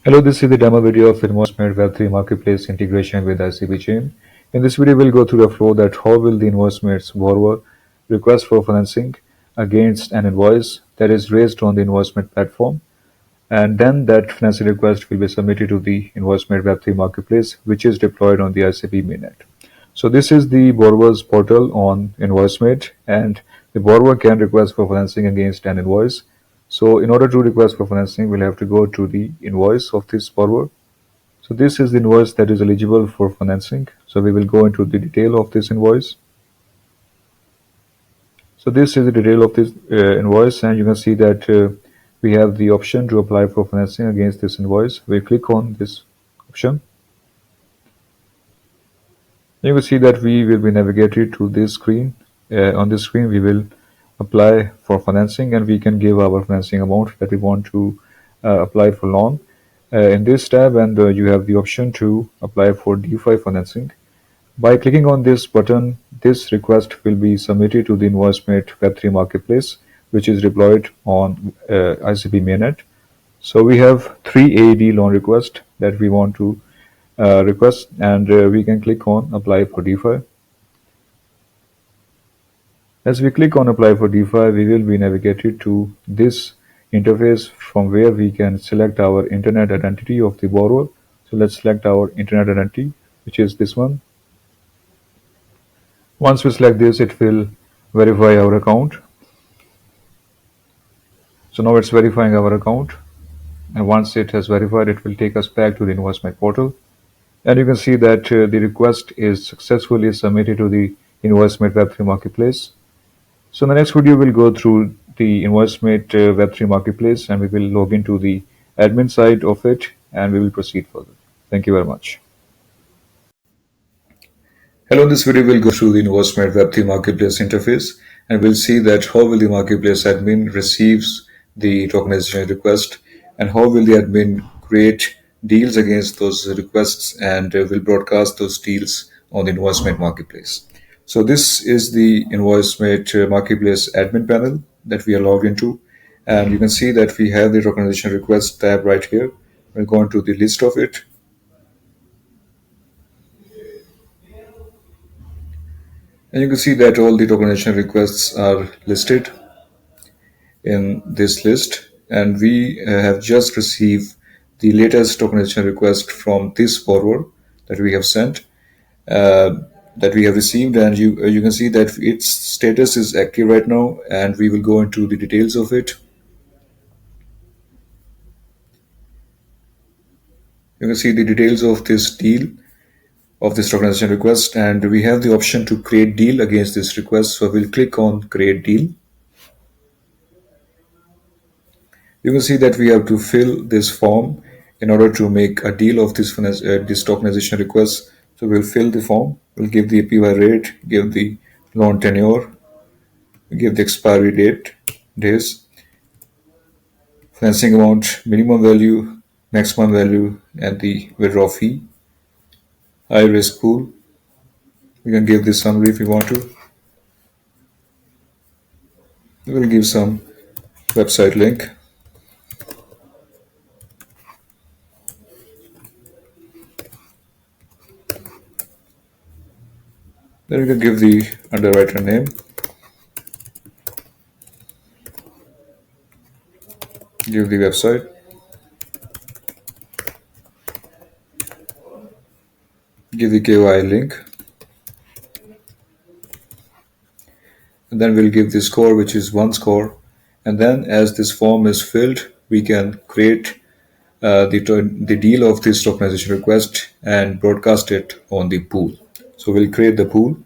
Hello, this is the demo video of InvoiceMate Web3 Marketplace integration with ICP chain. In this video, we'll go through the flow that how will the InvoiceMate's borrower request for financing against an invoice that is raised on the InvoiceMate platform, and then that financing request will be submitted to the InvoiceMate Web3 Marketplace, which is deployed on the ICP mainnet. So this is the borrower's portal on InvoiceMate, and the borrower can request for financing against an invoice. So in order to request for financing, we'll have to go to the invoice of this borrower. So this is the invoice that is eligible for financing. So we will go into the detail of this invoice. So this is the detail of this invoice, and you can see that we have the option to apply for financing against this invoice. We click on this option. You will see that we will be navigated to this screen. On this screen, we will apply for financing, and we can give our financing amount that we want to apply for loan. In this tab, and you have the option to apply for DeFi financing. By clicking on this button, this request will be submitted to the InvoiceMate Web3 Marketplace, which is deployed on ICP mainnet. So we have three AED loan requests that we want to request, and we can click on apply for DeFi. As we click on apply for DeFi, we will be navigated to this interface from where we can select our internet identity of the borrower. So let's select our internet identity, which is this one. Once we select this, it will verify our account. So now it's verifying our account, and once it has verified, it will take us back to the InvoiceMate portal. And you can see that the request is successfully submitted to the InvoiceMate Web3 Marketplace. So in the next video, we'll go through the InvoiceMate Web3 Marketplace, and we will log into the admin side of it, and we will proceed further. Thank you very much. Hello, in this video, we'll go through the InvoiceMate Web3 Marketplace interface, and we'll see that how will the Marketplace admin receives the tokenization request, and how will the admin create deals against those requests, and will broadcast those deals on the InvoiceMate Marketplace. So this is the InvoiceMate Marketplace admin panel that we are logged into, and you can see that we have the tokenization request tab right here. We'll go into the list of it. And you can see that all the tokenization requests are listed in this list, and we have just received the latest tokenization request from this borrower that we have sent, that we have received, and you can see that its status is active right now, and we will go into the details of it. You can see the details of this deal, of this tokenization request, and we have the option to create deal against this request. So we'll click on create deal. You can see that we have to fill this form in order to make a deal of this tokenization request. So we'll fill the form, we'll give the APY rate, give the loan tenure, give the expiry date, days, financing amount, minimum value, maximum value, and the withdrawal fee, high risk pool. We can give this summary if we want to. We will give some website link. Then we can give the underwriter name, give the website, give the KY link, and then we'll give the score, which is 1 score. And then as this form is filled, we can create the deal of this tokenization request and broadcast it on the pool. So we'll create the pool,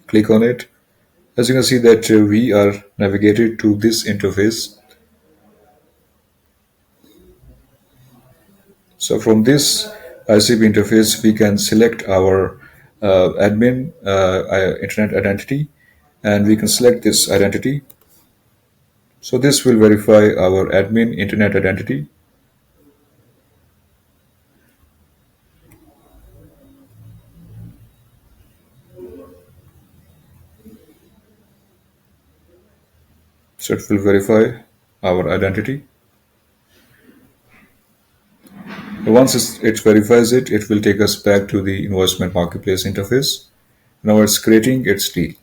click on it. As you can see that we are navigated to this interface. So from this ICP interface, we can select our admin internet identity, and we can select this identity. So this will verify our admin internet identity. So it will verify our identity. Once it verifies it, it will take us back to the InvoiceMate Marketplace interface. Now it's creating its deal.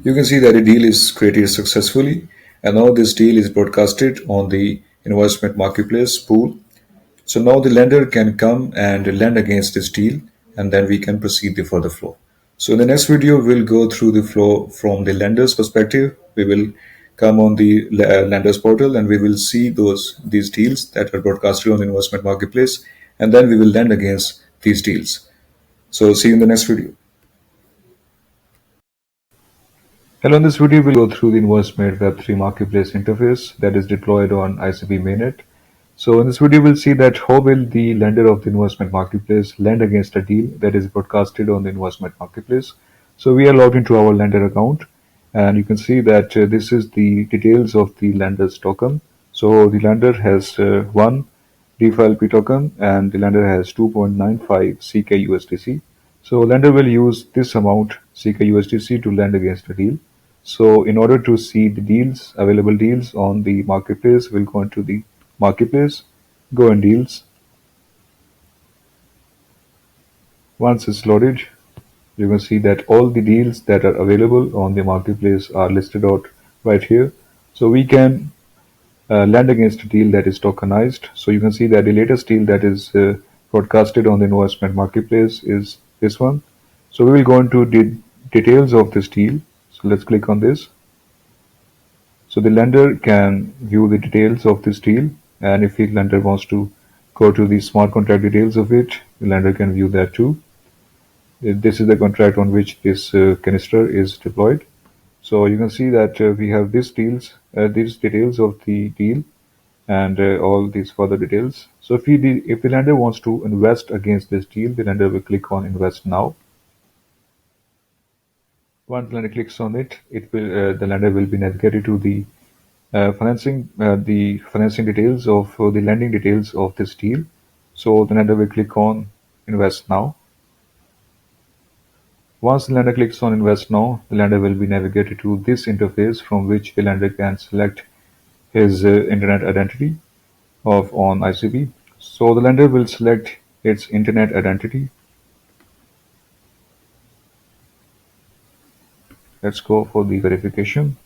You can see that a deal is created successfully, and now this deal is broadcasted on the InvoiceMate Marketplace pool. So now the lender can come and lend against this deal, and then we can proceed the further flow. So in the next video, we'll go through the flow from the lender's perspective. We will come on the lender's portal and we will see these deals that are broadcasted on the investment marketplace, and then we will lend against these deals. So see you in the next video. Hello, in this video we'll go through the InvoiceMate Web3 marketplace interface that is deployed on ICP mainnet. So in this video we'll see that how will the lender of the investment marketplace lend against a deal that is broadcasted on the investment marketplace. So we are logged into our lender account, and you can see that this is the details of the lender's token. So the lender has one DeFi token and the lender has 2.95 CKUSDC. So lender will use this amount CKUSDC to lend against a deal. So in order to see the deals, available deals on the marketplace, we'll go into the marketplace, go in deals. Once it's loaded, you can see that all the deals that are available on the marketplace are listed out right here. So we can lend against a deal that is tokenized. So you can see that the latest deal that is broadcasted on the investment marketplace is this one. So we will go into the details of this deal. So let's click on this. So the lender can view the details of this deal, and if the lender wants to go to the smart contract details of it, the lender can view that too. This is the contract on which this canister is deployed. So you can see that we have these details of the deal, and all these further details. So if the lender wants to invest against this deal, the lender will click on invest now. Once the lender clicks on it, the lender will be navigated to the financing details of the lending details of this deal. So the lender will click on invest now. Once the lender clicks on invest now, the lender will be navigated to this interface from which the lender can select his internet identity on ICP. So the lender will select its internet identity. Let's go for the verification.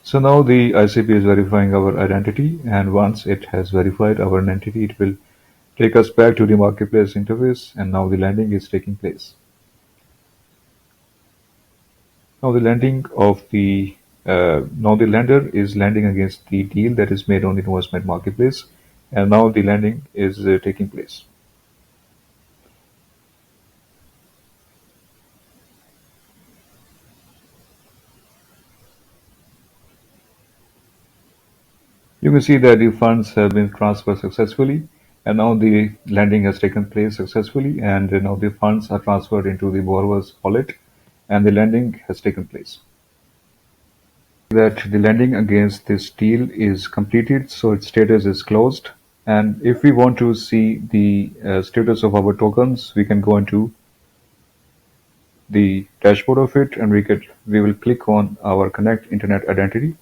So now the ICP is verifying our identity, and once it has verified our identity, it will take us back to the marketplace interface, and now the lending is taking place. Now the lender is lending against the deal that is made on the investment marketplace, and now the lending is taking place. You can see that the funds have been transferred successfully, and now the lending has taken place successfully, and now the funds are transferred into the borrower's wallet, and the lending has taken place. That the lending against this deal is completed, so its status is closed. And if we want to see the status of our tokens, we can go into the dashboard of it, and we will click on our connect internet identity.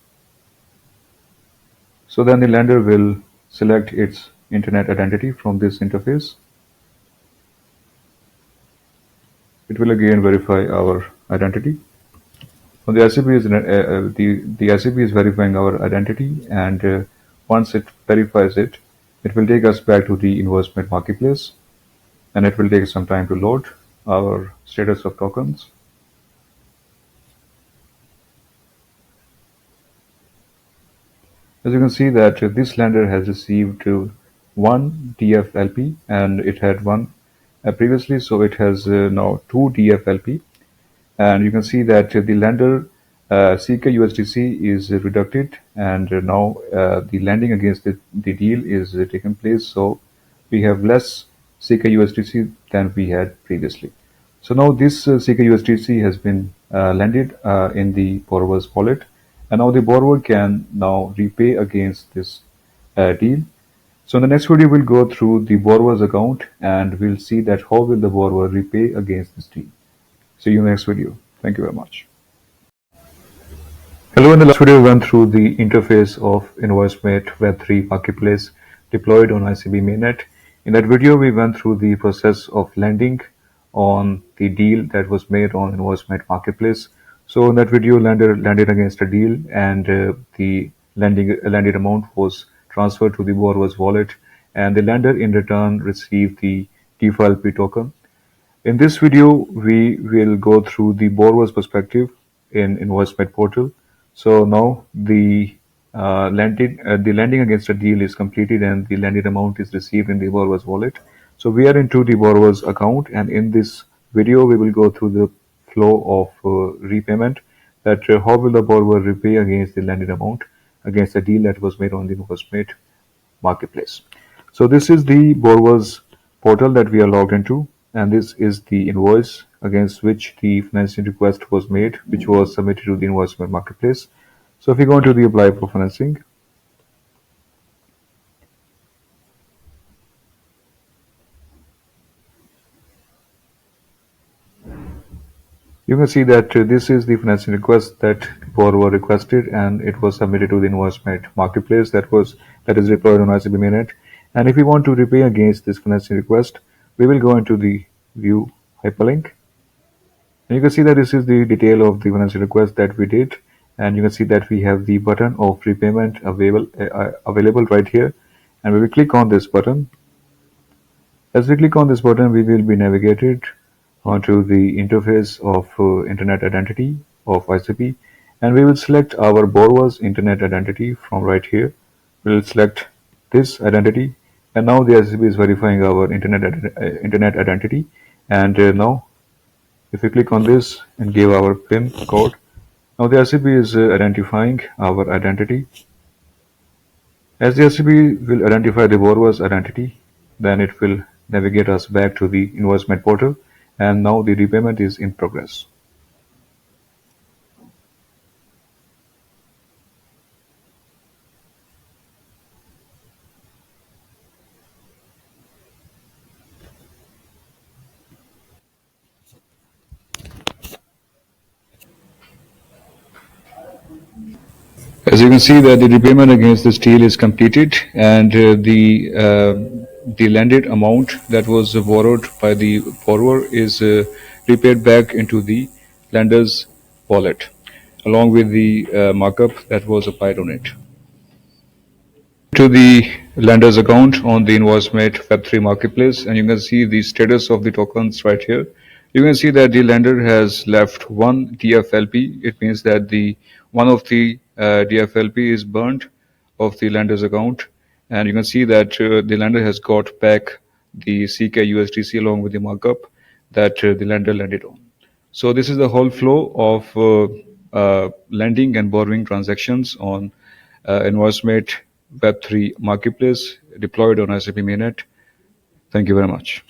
So then the lender will select its internet identity from this interface. It will again verify our identity. So the ICP is verifying our identity, and once it verifies it, it will take us back to the investment marketplace, and it will take some time to load our status of tokens. As you can see that this lender has received one DFLP, and it had one previously, so it has now two DFLP. And you can see that the lender CKUSDC is reducted, and now the lending against the deal is taken place. So we have less CKUSDC than we had previously. So now this CKUSDC has been lended in the borrower's wallet, and now the borrower can now repay against this deal. So in the next video, we'll go through the borrower's account, and we'll see that how will the borrower repay against this deal. See you in the next video. Thank you very much. Hello, in the last video we went through the interface of InvoiceMate Web3 Marketplace deployed on ICP mainnet. In that video we went through the process of lending on the deal that was made on InvoiceMate Marketplace. So in that video lender landed against a deal, and the lended amount was transferred to the borrower's wallet, and the lender in return received the DeFi token. In this video, we will go through the borrower's perspective in InvoiceMate portal. So now the lending against a deal is completed and the lended amount is received in the borrower's wallet. So we are into the borrower's account, and in this video, we will go through the flow of repayment, that how will the borrower repay against the lended amount against the deal that was made on the InvoiceMate marketplace. So this is the borrower's portal that we are logged into, and this is the invoice against which the financing request was made, which was submitted to the InvoiceMate marketplace. So if you go into the apply for financing, you can see that this is the financing request that the borrower requested, and it was submitted to the InvoiceMate marketplace that is deployed on ICP mainnet. And if we want to repay against this financing request, we will go into the view hyperlink. And you can see that this is the detail of the financial request that we did, and you can see that we have the button of repayment available right here, and we will click on this button. As we click on this button, we will be navigated onto the interface of internet identity of ICP, and we will select our borrower's internet identity from right here. We will select this identity, and now the ICP is verifying our internet identity. And now if we click on this and give our PIN code, now the ICP is identifying our identity. As the ICP will identify the borrower's identity, then it will navigate us back to the InvoiceMate portal, and now the repayment is in progress. As you can see that the repayment against this deal is completed, and the lended amount that was borrowed by the borrower is repaid back into the lender's wallet, along with the markup that was applied on it. To the lender's account on the InvoiceMate Web3 marketplace, and you can see the status of the tokens right here. You can see that the lender has left one DFLP. It means that the one of the DFLP is burnt of the lender's account, and you can see that the lender has got back the CK USDC along with the markup that the lender lended on. So this is the whole flow of lending and borrowing transactions on InvoiceMate Web3 marketplace deployed on ICP mainnet. Thank you very much.